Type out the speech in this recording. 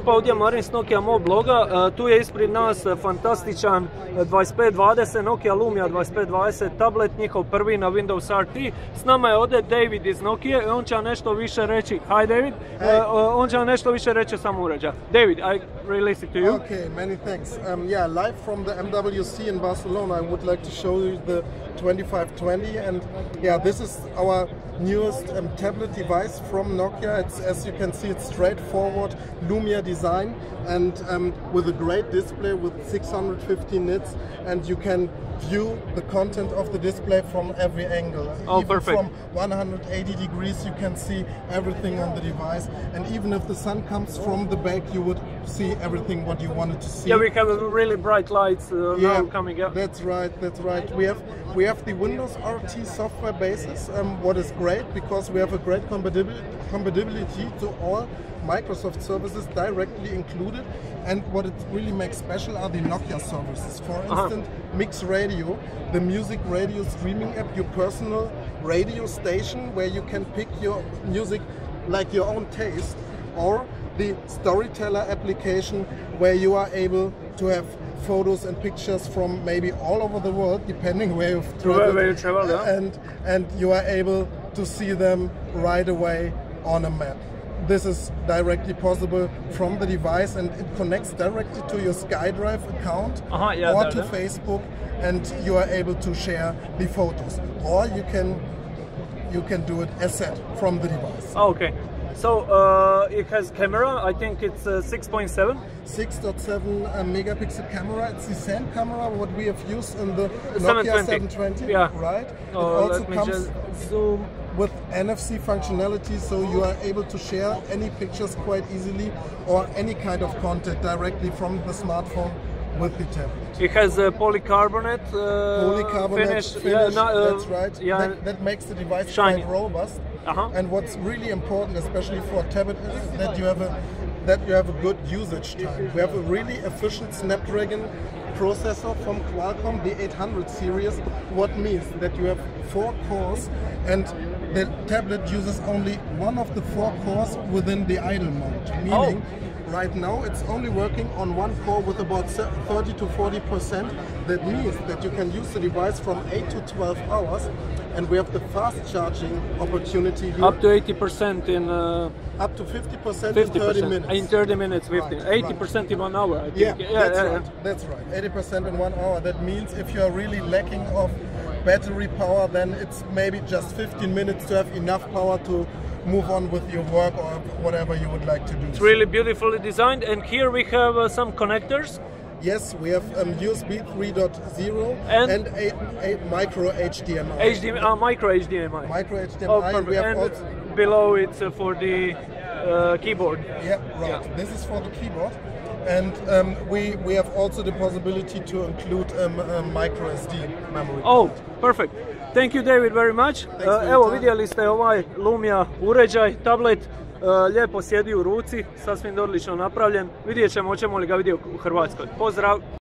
Pa ovdje Marin s Nokia mog bloga, tu je ispred nas fantastičan 2520 Nokia Lumia 2520 tablet, njihov prvi na Windows RT. S nama je ovdje David iz Nokia i on će nešto više reći. Hi David, on će nešto više reći o samom uređaju. David, I release it to you. Okay, many thanks. Yeah, live from the MWC in Barcelona, I would like to show you the 2520, and yeah, this is our newest tablet device from Nokia. It's, as you can see, it's straightforward Lumia design and with a great display with 650 nits, and you can view the content of the display from every angle. Oh, even perfect. From 180 degrees you can see everything on the device, and even if the sun comes from the back you would see everything what you wanted to see. Yeah, we have really bright lights now coming up. That's right, that's right. We have the Windows RT software basis, what is great because we have a great compatibility to all Microsoft services directly included, and what it really makes special are the Nokia services. For instance, Mix Radio, the music radio streaming app, your personal radio station where you can pick your music like your own taste, or the Storyteller application where you are able to have photos and pictures from maybe all over the world, depending where you've traveled, and you are able to see them right away on a map. This is directly possible from the device, and it connects directly to your SkyDrive account or to Facebook, and you are able to share the photos. Or you can do it as said from the device. Okay. So it has camera, I think it's 6.7. 6.7 megapixel camera. It's the same camera what we have used in the Nokia 720, right? It also comes zoom with NFC functionality, so you are able to share any pictures quite easily or any kind of content directly from the smartphone with the tablet. It has a polycarbonate finish. That's right. Yeah, that makes the device shiny, quite robust. And what's really important, especially for a tablet, is that you have a good usage time. We have a really efficient Snapdragon processor from Qualcomm, the 800 series, what means that you have 4 cores, and the tablet uses only one of the 4 cores within the idle mode, meaning right now it's only working on 1 core with about 30 to 40%. That means that you can use the device from 8 to 12 hours, and we have the fast charging opportunity here. Up to 80% in... up to 50% in 30 minutes. In 30 minutes, 50. 80% in 1 hour, I think. That's right. 80% in 1 hour. That means if you are really lacking of battery power, then it's maybe just 15 minutes to have enough power to move on with your work or whatever you would like to do. It's really beautifully designed, and here we have some connectors. Yes, we have USB 3.0 and a micro HDMI. Micro HDMI. Micro HDMI. We have also below it's for the keyboard. Yeah, right. Yeah. This is for the keyboard. And we have also the possibility to include micro SD memory. Oh, perfect. Thank you, David, very much. Evo, vidjeli ste ovaj Lumia uređaj, tablet, lijepo sjedi u ruci, sasvim odlično napravljen. Vidjet ćemo hoćemo li ga vidjeti u Hrvatskoj. Pozdrav!